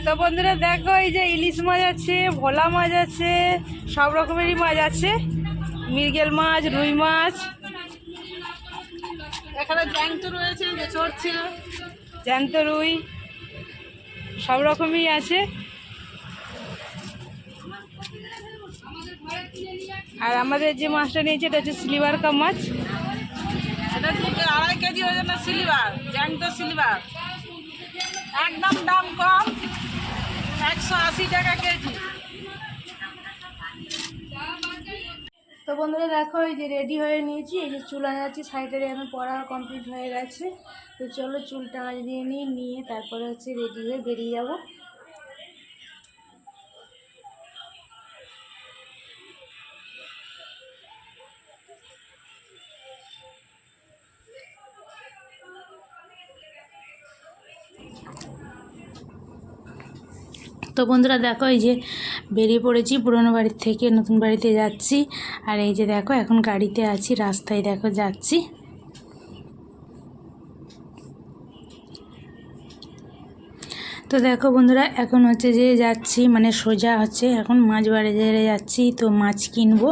তো বন্ধুরা দেখো, এই যে ইলিশ মাছ আছে, ভোলা মাছ আছে, সব রকমেরই মাছ আছে, মৃগেল মাছ, রুই মাছ, এখানে জ্যান্ত রয়েছে, যে চড়ছে জ্যান্ত রুই, সব রকমই আছে। আর আমাদের যে মাছটা নিয়েছে এটা হচ্ছে সিলভার কাপ মাছ। এটা 2.5 কেজি ওজনের সিলভার, জ্যান্ত সিলভার, একদম দাম কম, 180 টাকা কেজি। তো বন্ধুরা দেখো, এই যে রেডি হয়ে নিয়েছি, এই যে চুল আনাচ্ছি, সাইডে এখন পড়া কমপ্লিট হয়ে গেছে। তো চলো চুলটা আঁচড়িয়ে নিয়ে তারপরে হচ্ছে রেডি হয়ে বেরিয়ে যাব। তো বন্ধুরা দেখো, এই যে বেরিয়ে পড়েছি পুরনো বাড়ির থেকে নতুন বাড়িতে যাচ্ছি। আর এই যে দেখো এখন গাড়িতে আছি, রাস্তায় দেখো যাচ্ছি। তো দেখো বন্ধুরা, এখন হচ্ছে যে যাচ্ছি, মানে সোজা হচ্ছে এখন মাছ বাজারে যাচ্ছি। তো মাছ কিনবো,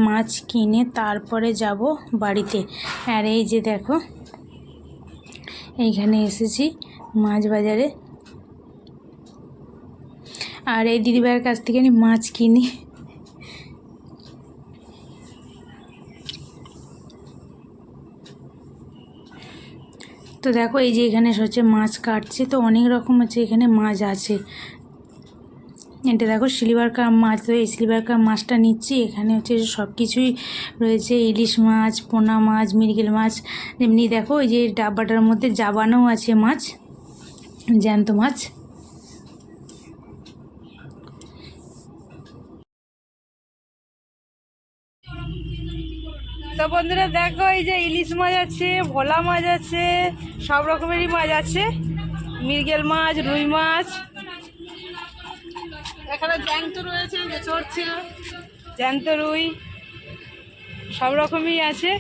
মাছ কিনে তারপরে যাব বাড়িতে। আর এই যে দেখো এইখানে এসেছি মাছ বাজারে, আর এই দিদিভাইয়ের কাছ থেকে আমি মাছ কিনি। তো দেখো এই যে এখানে হচ্ছে মাছ কাটছে, তো অনেক রকম হচ্ছে এখানে মাছ আছে। এটা দেখো সিলভার কাপ মাছ, তো এই সিলভার কাপ মাছটা নিচ্ছি। এখানে হচ্ছে সব কিছুই রয়েছে, ইলিশ মাছ, পোনা মাছ, মৃগেল মাছ, এমনি দেখো এই যে ডাব্বাটার মধ্যে জাবানো আছে মাছ, জ্যান্ত মাছ। তো বন্ধুরা দেখো, এই যে ইলিশ মাছ আছে, ভোলা মাছ আছে, সব রকমেরই মাছ আছে, মৃগেল মাছ, রুই মাছ, এখানে জ্যান্ত রয়েছে, যে চড়ছে জ্যান্ত রুই, সব রকমই আছে।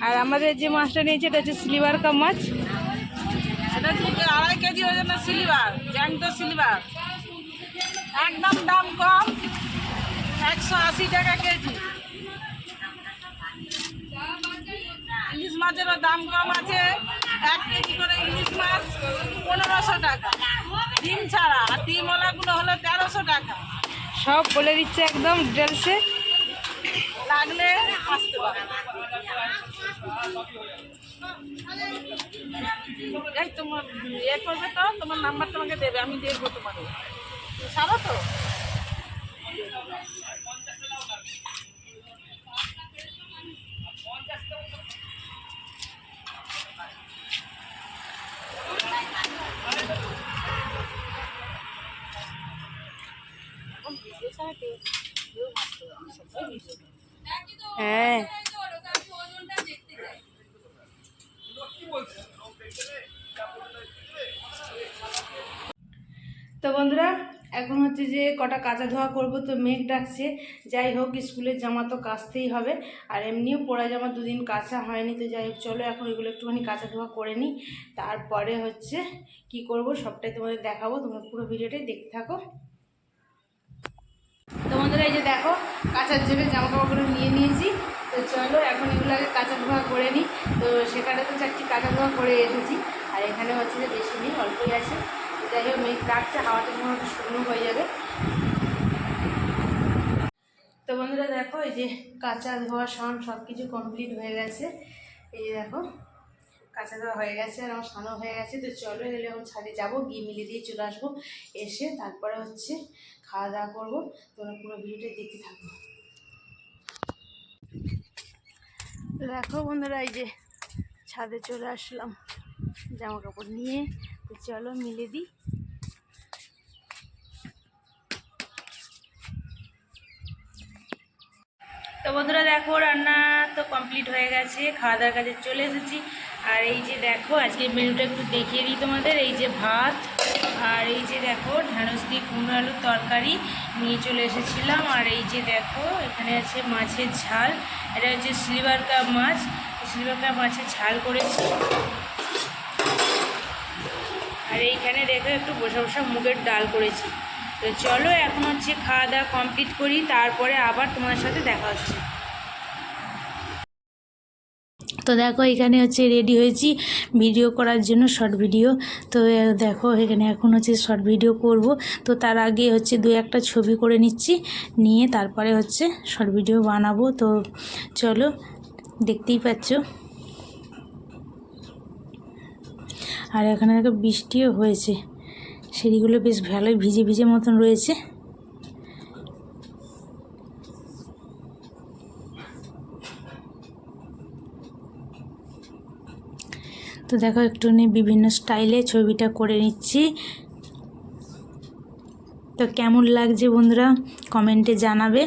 আর আমাদের যে মাছটা নিয়েছে এটা হচ্ছে সিলভার কাপ মাছ। এটা 2.5 কেজি ওজনের সিলভার, জ্যান্ত সিলভার, একদম দাম কম, 180 টাকা কেজি। ইলিশ মাছেরও দাম কম আছে, 1 কেজি করে ইলিশ মাছ 1500 টাকা, ডিম ছাড়া। আর ডিমওয়ালাগুলো হলো 1300 টাকা। সব বলে দিচ্ছে একদম ডিটেলসে, লাগলে আসতে পারে। এই তোমার করবে তো, তোমার নাম্বার তোমাকে দেবে, আমি দেখবো তোমাকে, ছাড়ো তো। হ্যাঁ। তো বন্ধুরা এখন হচ্ছে যে কটা কাচা ধোয়া করব, তো মেঘ ডাকছে। যাই হোক, স্কুলের জামা তো কাচতেই হবে, আর এমনিও পরা জামা দুদিন কাচা হয়নি। তো যাই হোক চলো এখন এগুলো একটুখানি কাচা ধোয়া করে নিই, তারপরে হচ্ছে কি করব সবটাই তোমাদের দেখাবো। তোমরা পুরো ভিডিওটাই দেখতে থাকো। তো বন্ধুরা এই যে দেখো কাচার জন্য জামা কাপড়গুলো নিয়ে নিয়েছি। তো চলো এখন এগুলো আগে কাঁচা ধোয়া করে নিই। তো সেখানে তো 4টি কাঁচা ধোয়া করে এসেছি, আর এখানে হচ্ছে যে বেশি নেই, অল্পই আছে। যাই হোক মেঘ ডাকছে, হাওয়াটা মনে হচ্ছে শুকনো হয়ে যাবে। তো বন্ধুরা দেখো এই যে কাঁচা ধোয়া সব কিছু কমপ্লিট হয়ে গেছে। এই যে দেখো কাঁচা ধোয়া হয়ে গেছে আর আমার স্নানও হয়ে গেছে। তো চলো এগুলো এখন ছাদে যাবো, গিয়ে মিলে দিয়ে চলে আসবো, এসে তারপরে হচ্ছে খাওয়া দাওয়া করবো। তোমরা পুরো ভিডিওটা দেখতে থাকো। দেখো বন্ধুরা এই যে ছাদে চলে আসলাম জামা কাপড় নিয়ে। তো চলো মিলে দিই। তো বন্ধুরা দেখো রান্না তো কমপ্লিট হয়ে গেছে, খাওয়া দাওয়ার কাজে চলে এসেছি। আর এই যে দেখো আজকের মেনুটা একটু দেখিয়ে দিই তোমাদের। এই যে ভাত, আর এই যে দেখো ঢ্যাঁড়স দিয়ে কুমড়ো আলুর তরকারি নিয়ে চলে এসেছিলাম। আর এই যে দেখো এখানে আছে মাছের ঝাল, এটা হচ্ছে সিলভার কাপ মাছ। সিলভার কাপ মাছের ঝাল করেছি। আর এইখানে দেখো একটু বসে বসে মুগের ডাল করেছি। তো চলো এখন হচ্ছে খাওয়া দাওয়া কমপ্লিট করি, তারপরে আবার তোমাদের সাথে দেখা হচ্ছে। তো দেখো এখানে হচ্ছে রেডি হয়েছি ভিডিও করার জন্য, শর্ট ভিডিও। তো দেখো এখানে এখন হচ্ছে শর্ট ভিডিও করব। তো তার আগে হচ্ছে 2-1টা ছবি করে নিচ্ছি, নিয়ে তারপরে হচ্ছে শর্ট ভিডিও বানাবো। তো চলো, দেখতেই পাচ্ছ। আর এখানে দেখো বৃষ্টিও হয়েছে, সিঁড়িগুলো বেশ ভালোই ভিজে ভিজে মতন রয়েছে। তো দেখো একটু বিভিন্ন স্টাইলে ছবিটা করে নিচ্ছি। তো কেমন লাগছে বন্ধুরা কমেন্টে জানাবে।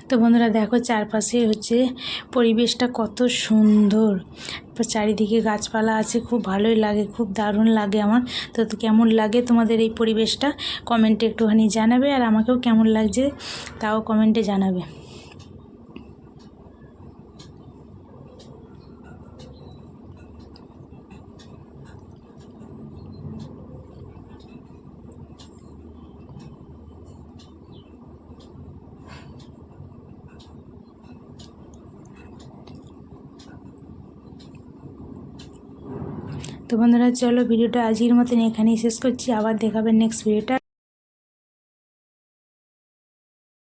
তো বন্ধুরা দেখো চারপাশে হচ্ছে পরিবেশটা কত সুন্দর, চারিদিকে গাছপালা আছে, খুব ভালোই লাগে, খুব দারুণ লাগে আমার। তো কেমন লাগে তোমাদের এই পরিবেশটা কমেন্টে একটুখানি জানাবে, আর আমাকেও কেমন লাগছে তাও কমেন্টে জানাবে। তো বন্ধুরা চলো ভিডিওটা আজকের মতন এখানেই শেষ করছি, আবার দেখাবেন নেক্সট ভিডিওটা।